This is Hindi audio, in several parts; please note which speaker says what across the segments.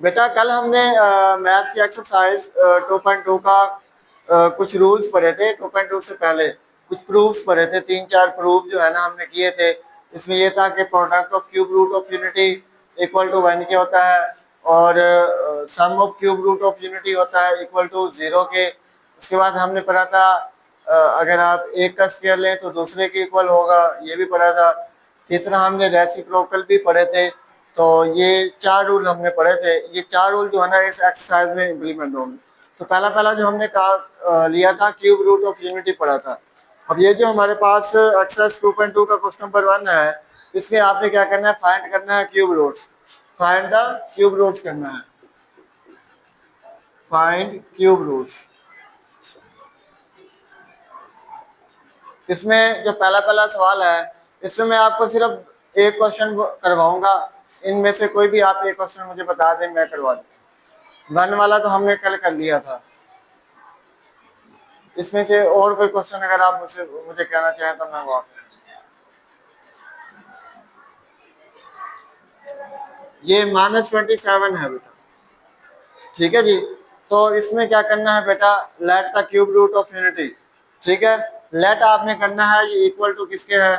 Speaker 1: बेटा कल हमने मैथ की एक्सरसाइज 2.2 का कुछ रूल्स पढ़े थे। 2.2 से पहले कुछ प्रूफ्स पढ़े थे, 3-4 प्रूफ जो है ना हमने किए थे। इसमें ये था कि product of cube root of unity equal to 1 के होता है, और sum of cube root of unity होता है इक्वल टू 0 के। उसके बाद हमने पढ़ा था अगर आप एक का स्क्वायर लें तो दूसरे के इक्वल होगा, ये भी पढ़ा था। तीसरा हमने रेसिप्रोकल भी पढ़े थे। तो ये 4 रूल हमने पढ़े थे। ये 4 रूल जो है ना इस एक्सरसाइज में इम्प्लीमेंट होंगे। तो पहला पहला जो हमने कहा लिया था क्यूब रूट ऑफ यूनिटी पढ़ा था। अब ये जो हमारे पास एक्सरसाइज 2.2 का क्वेश्चन नंबर 1 है, इसमें आपने क्या करना है, फाइंड करना है cube roots. Find the cube roots करना है, फाइंड क्यूब रूट्स। इसमें जो पहला पहला सवाल है, इसमें मैं आपको सिर्फ एक क्वेश्चन करवाऊंगा। इनमें से कोई भी आप एक क्वेश्चन मुझे बता दें, मैं करवा दूँ। 1 वाला तो हमने कल कर लिया था। इसमें से और कोई क्वेश्चन अगर आप मुझे कहना चाहें तो मैं वो ये -27 है बेटा, ठीक है जी। तो इसमें क्या करना है बेटा, let the cube root of unity, ठीक है। लेट आपने करना है, ये इक्वल टू किसके है,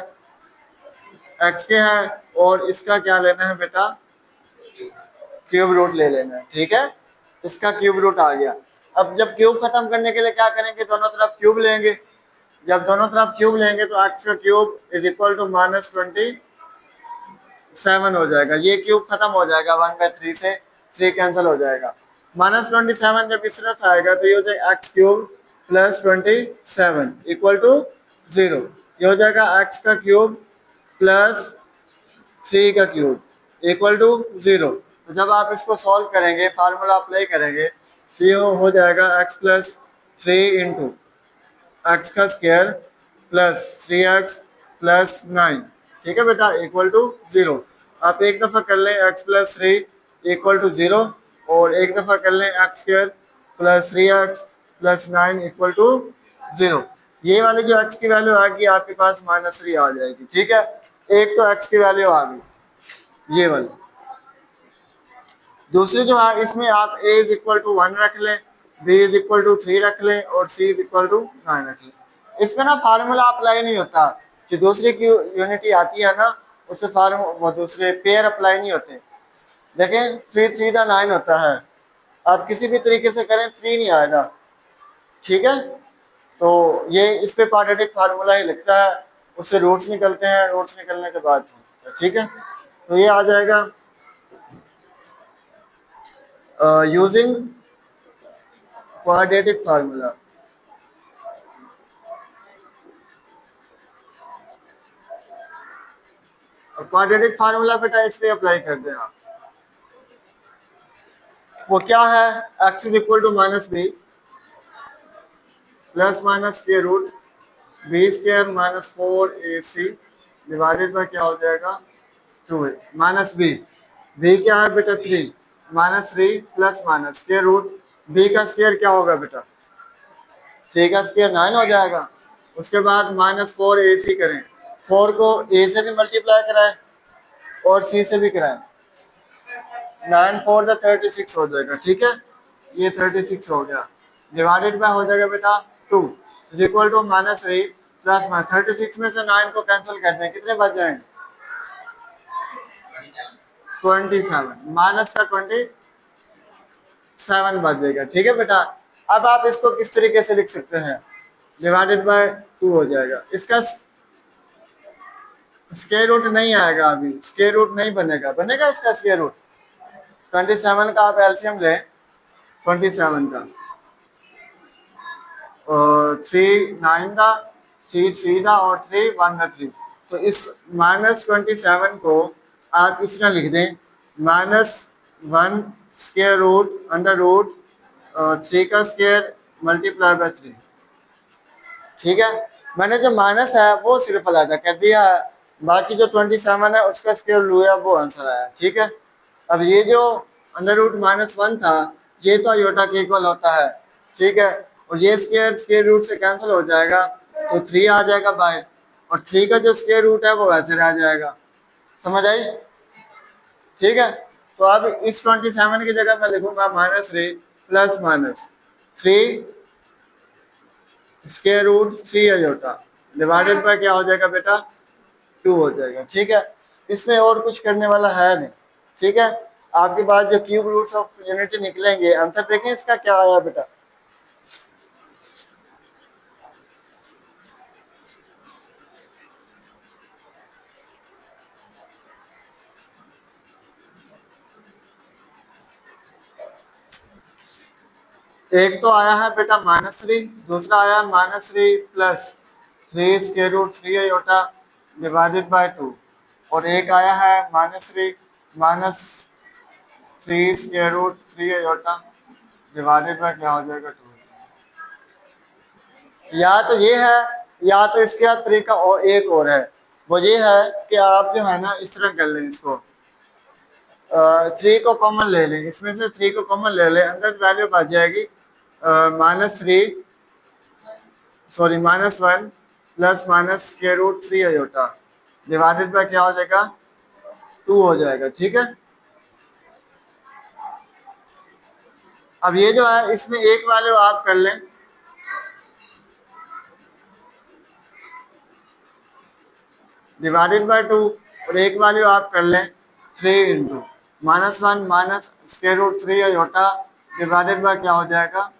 Speaker 1: एक्स के है, और इसका क्या लेना है बेटा, क्यूब रूट ले लेना है, ठीक है। इसका क्यूब रूट आ गया। अब जब क्यूब खत्म करने के लिए क्या करेंगे, दोनों तरफ क्यूब लेंगे। जब दोनों तरफ क्यूब लेंगे तो एक्स का क्यूब इज इक्वल टू -27 हो जाएगा। ये क्यूब खत्म हो जाएगा, 1/3 से 3 कैंसिल हो जाएगा। -27 जब इस तरफ आएगा तो ये हो जाएगा x cube plus 27 equal to 0। ये हो जाएगा एक्स का क्यूब प्लस 3 का क्यूब इक्वल टू 0। तो जब आप इसको सॉल्व करेंगे, फार्मूला अप्लाई करेंगे, तो ये हो जाएगा एक्स प्लस 3 इंटू एक्स का स्क्वायर प्लस 3x प्लस 9, ठीक है बेटा, इक्वल टू 0। आप एक दफ़ा कर लें एक्स प्लस 3 इक्वल टू 0, और एक दफ़ा कर लें x square plus 3x plus 9 equal to 0। ये वाली जो x की वैल्यू आएगी आपके पास -3 आ जाएगी, ठीक है। एक तो x की वैल्यू आ गई ये वाली। दूसरी जो है, इसमें आप a इज इक्वल टू 1 रख लें, b इज इक्वल टू 3 रख लें, और c इज इक्वल टू 9 रख लें। इसमें ना फार्मूला अप्लाई नहीं होता, कि दूसरी की यूनिटी आती है ना, उससे वो दूसरे पेयर अप्लाई नहीं होते। देखें 3 3 का 9 होता है, आप किसी भी तरीके से करें 3 नहीं आएगा, ठीक है। तो ये इस पे क्वाड्रेटिक फार्मूला ही लिखता है, उससे रूट्स निकलते हैं, रूट्स निकलने के बाद, ठीक है। तो ये आ जाएगा using quadratic formula. Quadratic formula बेटा इस पे अप्लाई कर दें आप। वो क्या है, x is equal to -b plus minus के root b square -4ac divided by क्या हो जाएगा 2a माइनस b। b क्या है बेटा 3, -3 प्लस माइनस के रूट b का स्क्वायर क्या होगा बेटा 3 का स्क्वायर 9 हो जाएगा। उसके बाद -4ac करें, 4 को a से भी मल्टीप्लाई कराएं और c से भी कराएं, 9 4 द 36 हो जाएगा, ठीक है। ये 36 हो गया, डिवाइडेड बाय हो जाएगा बेटा 2 इज इक्वल टू -3 प्लस 36 में से 9 को कैंसिल कर दें, कितने बच जाएंगे 27, माइनस का 27 बच जाएगा, ठीक है बेटा। अब आप इसको किस तरीके से लिख सकते हैं, डिवाइडेड बाय 2 हो जाएगा। इसका स्क्वायर रूट नहीं आएगा, अभी स्क्वायर रूट नहीं बनेगा, बनेगा इसका स्क्वायर रूट। 27 का आप एलसीएम लें, 27 का, और 3 9 था, 3 3 था, और 3 1 था 3। तो इस -27 को आप इस तरह लिख दें, -1 स्क्वायर रूट अंडर रूट 3 का स्क्वायर मल्टीप्लाई बाय 3, ठीक है। मैंने जो माइनस है वो सिर्फ अलग कर दिया है, बाकी जो 27 है उसका स्क्वायर लिया, वो आंसर आया, ठीक है। अब ये जो अंडर रूट -1 था, ये तो आयोटा के इक्वल होता है, ठीक है। और ये स्क्वायर रूट से कैंसिल हो जाएगा, तो 3 आ जाएगा बाहर, और 3 का जो स्क्वायर रूट है वो वैसे रह जाएगा, समझ आई, ठीक है। तो अब इस 27 की जगह मैं लिखूंगा -3 plus minus 3 square root 3 iota divided by क्या हो जाएगा बेटा 2 हो जाएगा। ठीक है, इसमें और कुछ करने वाला है नहीं। ठीक है, आपके पास जो क्यूब रूट्स ऑफ यूनिटी निकलेंगे, आंसर देखें इसका क्या आया बेटा। एक तो आया है बेटा -3, दूसरा आया -3 plus 3 square root 3 iota divided by 2, और एक आया है -3 minus 3 square root 3 iota divided by क्या हो जाएगा 2। या तो ये है, या तो इसके बाद तरीका और एक और है, वो ये है कि आप जो है ना इस तरह कर लें, इसको 3 को कॉमन ले लें, इसमें से 3 को कॉमन ले लें, अंदर वैल्यू बच जाएगी -3 sorry -1 plus minus square root 3 iota divided by क्या हो जाएगा 2 हो जाएगा। ठीक है, अब ये जो है इसमें एक वैल्यू आप कर लें, डिवाइडेड बाय 2, और एक वैल्यू आप कर लें 3 into -1 minus square root 3 iota divided by क्या हो जाएगा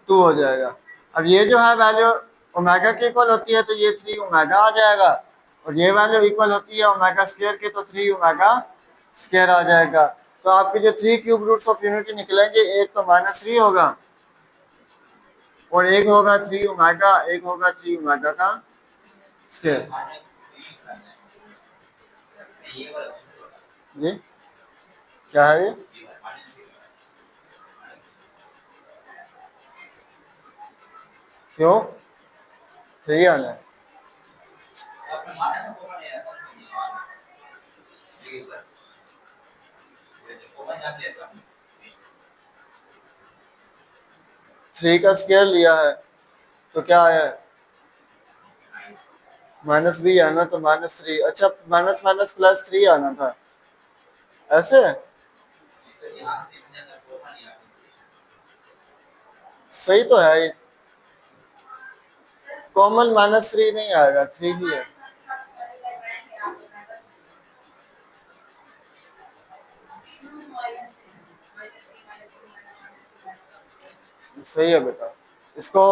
Speaker 1: 2 हो जाएगा। अब ये जो है वैल्यू ओमेगा के इक्वल होती है, तो ये 3 ओमेगा आ जाएगा, और ये वैल्यू इक्वल होती है ओमेगा स्क्वायर के, तो 3 ओमेगा स्क्वायर आ जाएगा। तो आपके जो 3 क्यूब रूट्स ऑफ यूनिटी निकलेंगे, एक तो -3 होगा और एक होगा 3 ओमेगा, एक होगा 3 ओमेगा का स्क्वायर। जी क्या है ये, क्यों 3 आना है? 3 का स्क्वायर लिया है तो क्या आया है माइनस भी आना, तो -3, अच्छा माइनस माइनस प्लस 3 आना था, ऐसे है? सही तो है ये, कॉमन -3 नहीं आएगा, 3 ही है। सही है बेटा, इसको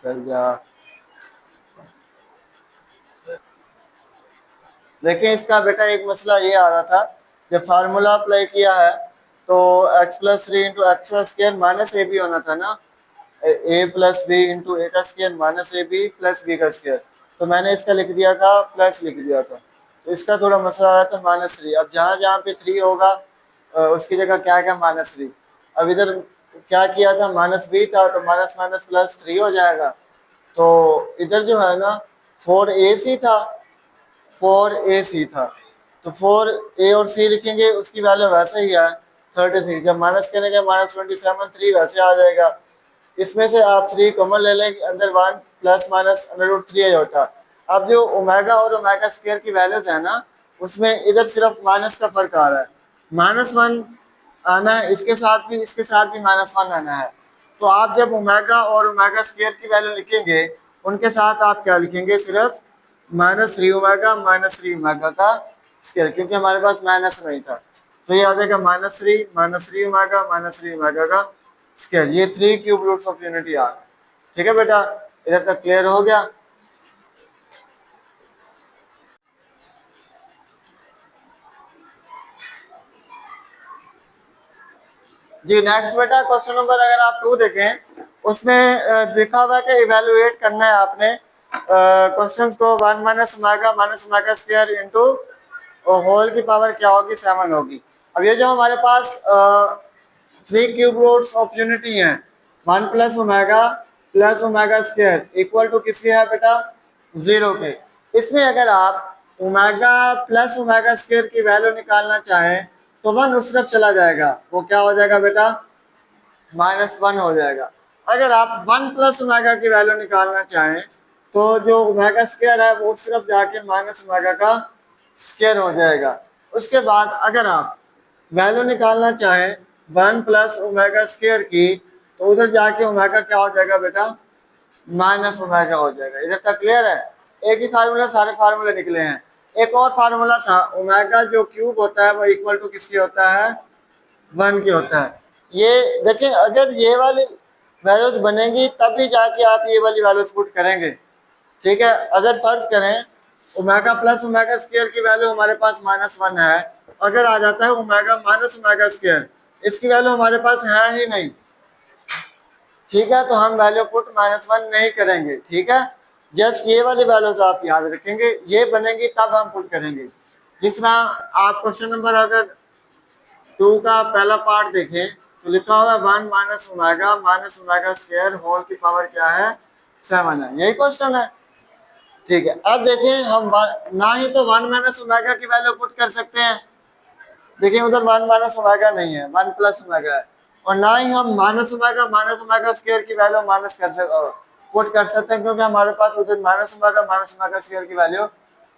Speaker 1: चल जा। देखिए इसका बेटा एक मसला ये आ रहा था, जब फार्मूला अप्लाई किया है तो x प्लस 3 इंटू एक्स का स्क्वायर माइनस ए बी होना था ना, a plus b into a का square minus a b plus b का स्क्वायर, तो मैंने इसका लिख दिया था प्लस लिख दिया था, तो इसका थोड़ा मसला आ रहा था -3। अब जहाँ जहाँ पे 3 होगा उसकी जगह क्या क्या -3। अब इधर क्या किया था, माइनस बी था, तो माइनस माइनस प्लस 3 हो जाएगा। तो इधर जो है ना 4ac था, 4ac था, तो 4a और c लिखेंगे, उसकी वैल्यू वैसे ही है 36, जब माइनस करेंगे -27, 3 वैसे आ जाएगा। इसमें से आप 3 कॉमन ले लेंगे, अंदर 1 प्लस माइनस √3 आयोटा। अब जो ओमेगा और ओमेगा स्क्वायर की वैल्यूज है ना, उसमें इधर सिर्फ माइनस का फर्क आ रहा है, -1 आना है, इसके साथ भी इसके साथ भी -1 आना है। तो आप जब ओमेगा और ओमेगा स्क्वायर की वैल्यू लिखेंगे, उनके साथ आप क्या लिखेंगे, सिर्फ -3 ओमेगा -3 ओमेगा का स्क्वायर, क्योंकि हमारे पास माइनस नहीं था, तो ये आ जाएगा -3 ओमेगा -3 ओमेगा का स्क्वायर। ये 3 क्यूब रूट्स ऑफ यूनिटी आ गए। ठीक है बेटा, इधर तक क्लियर हो गया। जी नेक्स्ट बेटा क्वेश्चन नंबर अगर आप 2 देखें, उसमें लिखा हुआ है कि इवेलुएट करना है आपने क्वेश्चंस को 1 minus omega square into whole की पावर क्या होगी 7 होगी। अब ये जो हमारे पास 3 क्यूब रूट्स ऑफ यूनिटी हैं, 1 plus omega square equal to किसके है बेटा 0 के। इसमें अगर आप ओमेगा प्लस ओमेगा स्क्वायर की वैल्यू निकालना चाहें तो 1 उस तरफ चला जाएगा, वो क्या हो जाएगा बेटा -1 हो जाएगा। अगर आप 1 प्लस ओमेगा की वैल्यू निकालना चाहें तो जो ओमेगा स्क्वायर है वो उस तरफ जाके माइनस ओमेगा का स्क्वायर हो जाएगा। उसके बाद अगर आप वैल्यू निकालना चाहें 1 प्लस ओमेगा स्क्वायर की, तो उधर जाके ओमेगा क्या हो जाएगा बेटा, माइनस ओमेगा हो जाएगा। इधर तक क्लियर है? एक ही फार्मूला, सारे फार्मूले निकले हैं। एक और फार्मूला था, ओमेगा जो क्यूब होता है वो इक्वल टू किसकी होता है, 1 की होता है। ये देखें, अगर ये वाली वैल्यूज बनेंगी तभी जाके आप ये वाली वैल्यूज पुट करेंगे। ठीक है, अगर फर्ज करें ओमेगा प्लस ओमेगा स्क्वायर की वैल्यू हमारे पास -1 है, अगर आ जाता है ओमेगा माइनस ओमेगा स्क्वायर, इसकी वैल्यू हमारे पास है ही नहीं, ठीक है, तो हम वैल्यू पुट -1 नहीं करेंगे। ठीक है, जस्ट ये वाली वैल्यूज आप याद रखेंगे, ये बनेंगी तब हम पुट करेंगे। जिस तरह आप क्वेश्चन नंबर अगर 2 का पहला पार्ट देखें तो लिखा हुआ है 1 माइनस ओमेगा स्क्वायर होल की पावर क्या है, 7 है। यही क्वेश्चन है। ठीक है, अब देखें हम ना ही तो 1 माइनस ओमेगा की वैल्यू पुट कर सकते हैं, देखिए उधर 1 माइनस ओमेगा नहीं है, 1 प्लस ओमेगा है, और ना ही हम माइनस ओमेगा स्क्वायर की वैल्यू माइनस कर सकते पुट कर सकते हैं, क्योंकि हमारे पास उधर माइनस ओमेगा स्क्वायर की वैल्यू,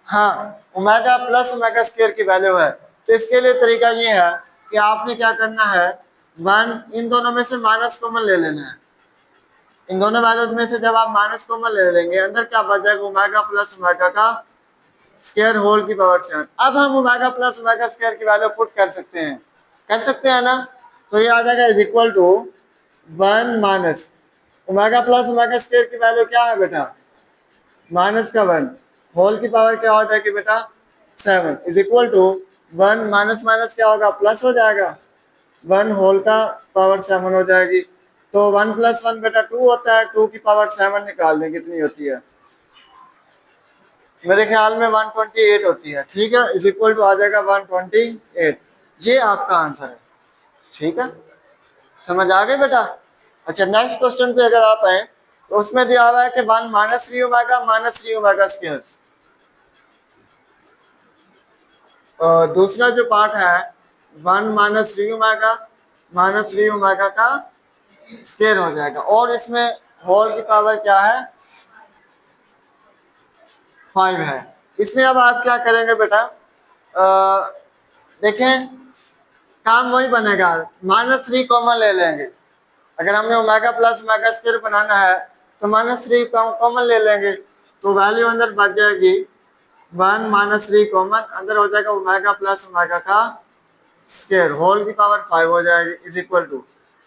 Speaker 1: हाँ, ओमेगा प्लस ओमेगा स्क्वायर की वैल्यू है। तो इसके लिए तरीका ये है कि आपने क्या करना है, 1 इन दोनों में से माइनस कॉमन ले लेना है। इन दोनों वैल्यूज में से जब आप माइनस कॉमन ले लेंगे, अंदर क्या बच जाएगा, ओमेगा प्लस ओमेगा का स्क्वायर होल की पावर 7। अब हम ओमेगा प्लस ओमेगा स्क्वायर की वैल्यू पुट कर सकते हैं ना, तो ये आ जाएगा is equal to 1 minus omega plus omega square की वैल्यू क्या है बेटा, माइनस का 1, होल की पावर क्या हो जाएगी बेटा, 7, is equal to 1 minus minus क्या होगा, प्लस हो जाएगा, 1 होल का पावर 7 हो जाएगी। तो 1 प्लस 1 बेटा 2 होता है, 2 की पावर 7 निकाल दें कितनी होती है, मेरे ख्याल में 128 होती है। ठीक है, इज इक्वल टू आ जाएगा 128। ये आपका आंसर है। ठीक है, समझ आ गई बेटा। अच्छा, नेक्स्ट क्वेश्चन पे अगर आप आए तो उसमें दिया हुआ है कि 1 माइनस 3 ओमेगा स्क्वायर। दूसरा जो पार्ट है 1 माइनस 3 ओमेगा का स्क्वायर हो जाएगा, और इसमें होल की पावर क्या है, 5 है। इसमें अब आप क्या करेंगे बेटा, देखें काम वही बनेगा, -3 कॉमन ले लेंगे। अगर हमने ओमेगा प्लस ओमेगा स्क्वायर बनाना है तो -3 कॉमन ले लेंगे, तो वैल्यू अंदर बच जाएगी 1 -3 कॉमन, अंदर हो जाएगा ओमेगा प्लस ओमेगा का स्क्वायर होल की पावर 5 हो जाएगी, इज इक्वल टू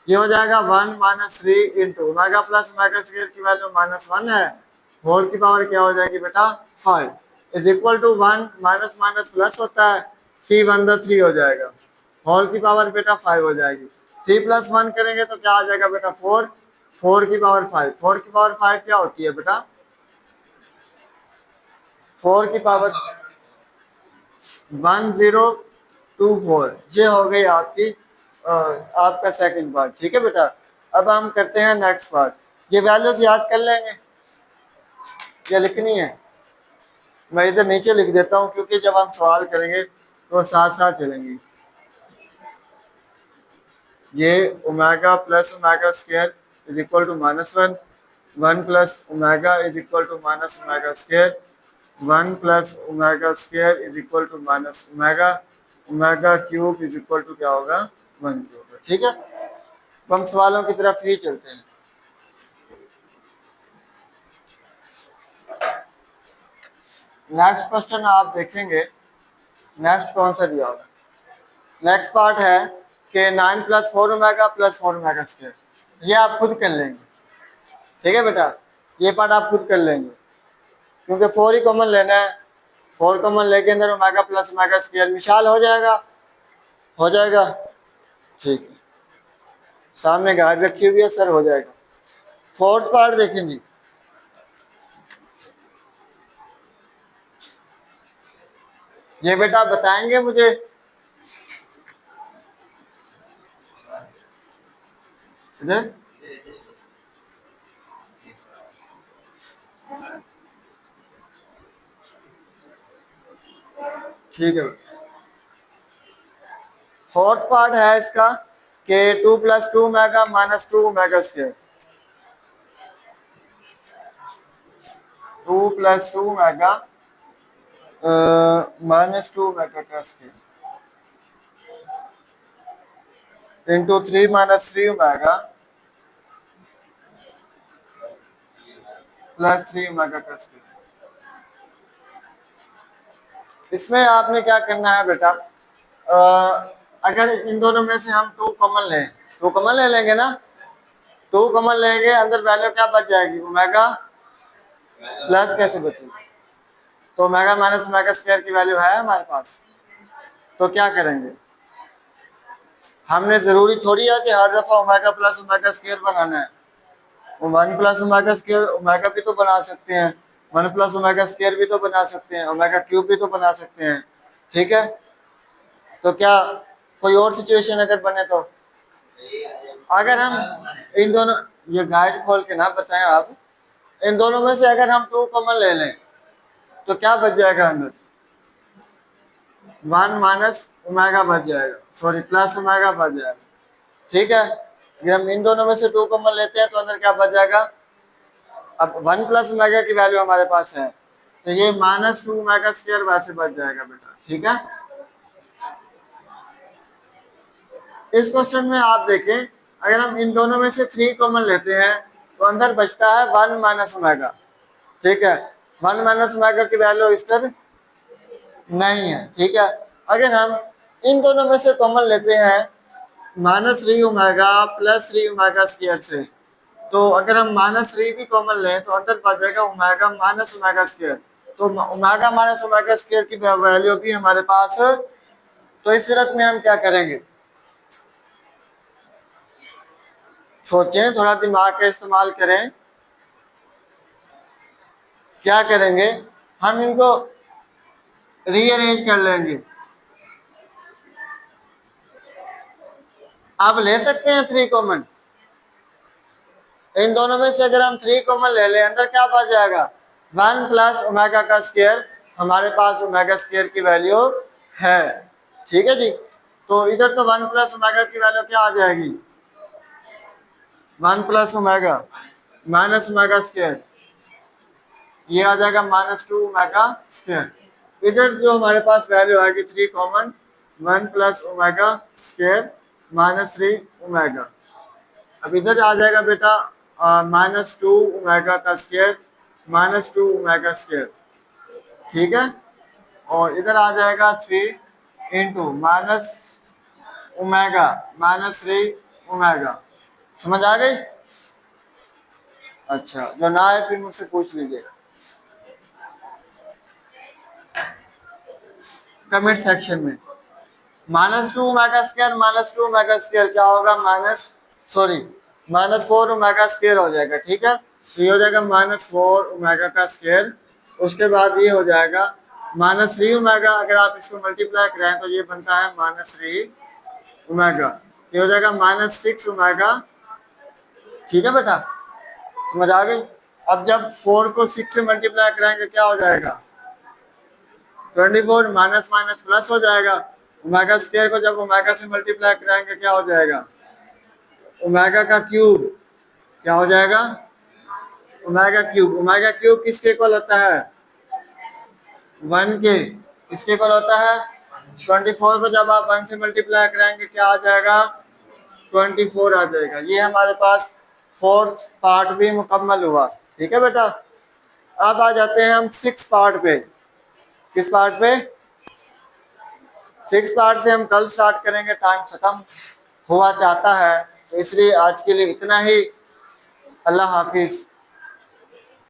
Speaker 1: ये हो जाएगा 1 -3 into omega plus omega square की वैल्यू -1 है, होल की पावर क्या हो जाएगी बेटा, 5, is equal to 1 minus minus plus होता है, 3 1 3 हो जाएगा, होल की पावर बेटा 5 हो जाएगी। 3 प्लस 1 करेंगे तो क्या आ जाएगा बेटा, 4, 4 की पावर 5, 4 की पावर 5 क्या होती है बेटा, 4 की पावर 1024। ये हो गई आपकी आपका सेकंड पार्ट। ठीक है बेटा, अब हम करते हैं नेक्स्ट पार्ट। ये वैल्यूज याद कर लेंगे या लिखनी है, मैं इधर नीचे लिख देता हूँ, क्योंकि जब हम सवाल करेंगे तो साथ साथ चलेंगे। ये omega plus omega square is equal to -1, 1 plus omega is equal to minus omega square, 1 plus omega square is equal to minus omega, omega cube is equal to क्या होगा, 1 क्यूब। ठीक है, तो हम सवालों की तरफ ही चलते हैं। नेक्स्ट क्वेश्चन आप देखेंगे, नेक्स्ट कौन सा दिया होगा, नेक्स्ट पार्ट है कि 9 plus 4 omega plus 4 omega square, ये आप खुद कर लेंगे। ठीक है बेटा, ये पार्ट आप खुद कर लेंगे, क्योंकि 4 ही कॉमन लेना है, 4 कॉमन लेके अंदर ओमेगा प्लस ओमेगा स्क्वायर मिसाल हो जाएगा, हो जाएगा। ठीक है, सामने गाड़ी रखी हुई है सर, हो जाएगा। फोर्थ पार्ट देखेंगे, ये बेटा बताएंगे मुझे, इधर ठीक है। फोर्थ पार्ट है इसका कि 2 plus 2 omega minus 2 omega square, 2 plus 2 omega -2 omega का square into 3 - 3 omega plus 3 omega का स्क्वायर। इसमें आपने क्या करना है बेटा, अगर इन दोनों में से हम 2 कॉमन लें, 2 कॉमन ले लेंगे ना, 2 कॉमन लेंगे, अंदर वैल्यू क्या बच जाएगी, ओमेगा प्लस कैसे बचेगी, तो ओमेगा माइनस ओमेगा स्क्वायर की वैल्यू है हमारे पास। तो क्या करेंगे, हमने जरूरी थोड़ी है कि हर दफा ओमेगा प्लस ओमेगा स्क्वायर बनाना है। 1 प्लस ओमेगा स्क्वायर ओमेगा भी तो बना सकते हैं, 1 प्लस ओमेगा स्क्वायर भी तो बना सकते हैं, ओमेगा क्यूब भी तो बना सकते हैं। ठीक है, तो क्या कोई और सिचुएशन अगर बने तो, अगर हम इन दोनों, ये गाइड खोल के ना बताएं आप, इन दोनों में से अगर हम 2 कॉमन ले लें तो क्या बच जाएगा, अंदर 1 माइनस ओमेगा बच जाएगा, सॉरी प्लस ओमेगा बच जाएगा। ठीक है, अगर हम इन दोनों में से 2 कॉमन लेते हैं तो अंदर क्या बच जाएगा, अब 1 प्लस ओमेगा की वैल्यू हमारे पास है, तो ये -2 ओमेगा स्क्वायर वैसे बच जाएगा बेटा। ठीक है, इस क्वेश्चन में आप देखें, अगर हम इन दोनों में से 3 कॉमन लेते हैं तो अंदर बचता है 1 माइनस ओमेगा। ठीक है, 1 माइनस ओमेगा की वैल्यू इस तरह नहीं है। ठीक है, अगर हम इन दोनों में से कॉमन लेते हैं -3 ओमेगा प्लस 3 ओमेगा स्क्वायर से, तो अगर हम -3 भी कॉमन लें तो अंदर बच जाएगा ओमेगा माइनस ओमेगा स्क्वायर, तो ओमेगा माइनस ओमेगा स्क्वायर की वैल्यू भी हमारे पास है। तो इस सूरत में हम क्या करेंगे, सोचें, थोड़ा दिमाग का इस्तेमाल करें। क्या करेंगे, हम इनको रीअरेंज कर लेंगे। आप ले सकते हैं 3 कॉमन, इन दोनों में से अगर हम 3 कॉमन ले लें, अंदर क्या बच जाएगा, 1 प्लस ओमेगा का स्क्वायर, हमारे पास ओमेगा स्क्वायर की वैल्यू है। ठीक है जी, तो इधर तो 1 प्लस ओमेगा की वैल्यू क्या आ जाएगी, 1 plus omega minus omega square, ये आ जाएगा -2 ओमेगा स्क्वायर। इधर जो हमारे पास वैल्यू आएगी 3 common, 1 plus omega square -3 omega. अब इधर आ जाएगा बेटा -2 ओमेगा का स्क्वायर -2 ओमेगा स्क्वायर। ठीक है, और इधर आ जाएगा 3 इंटू माइनस ओमेगा -3 ओमेगा। समझ आ गई? अच्छा, जो ना आए फिर मुझसे पूछ लीजिए कमेंट सेक्शन में। -2 ओमेगा स्क्वायर -2 ओमेगा स्क्वायर क्या होगा, -4 ओमेगा स्क्वायर हो जाएगा। ठीक है, तो ये हो जाएगा -4 ओमेगा का स्क्वायर। उसके बाद ये हो जाएगा -3 ओमेगा, अगर आप इसको मल्टीप्लाई करें तो ये बनता है -3 ओमेगा, ये हो जाएगा -6 ओमेगा। ठीक है बेटा, समझ आ गई? अब जब 4 को 6 से मल्टीप्लाई करेंगे क्या हो जाएगा, 24, माइनस माइनस प्लस हो जाएगा। ओमेगा स्क्वायर को जब ओमेगा से मल्टीप्लाई कराएंगे क्या हो जाएगा, ओमेगा का क्यूब, क्या हो जाएगा, ओमेगा क्यूब। ओमेगा क्यूब किसके इक्वल होता है, 1 के। किसके इक्वल होता है, 24 को जब आप 1 से मल्टीप्लाई कराएंगे क्या आ जाएगा, 24 आ जाएगा। ये हमारे पास 4th पार्ट भी मुकम्मल हुआ। ठीक है बेटा, अब आ जाते हैं हम 6 पार्ट पे। किस पार्ट पे, 6 पार्ट से हम कल स्टार्ट करेंगे, टाइम खत्म हुआ चाहता है, तो इसलिए आज के लिए इतना ही। अल्लाह हाफिज।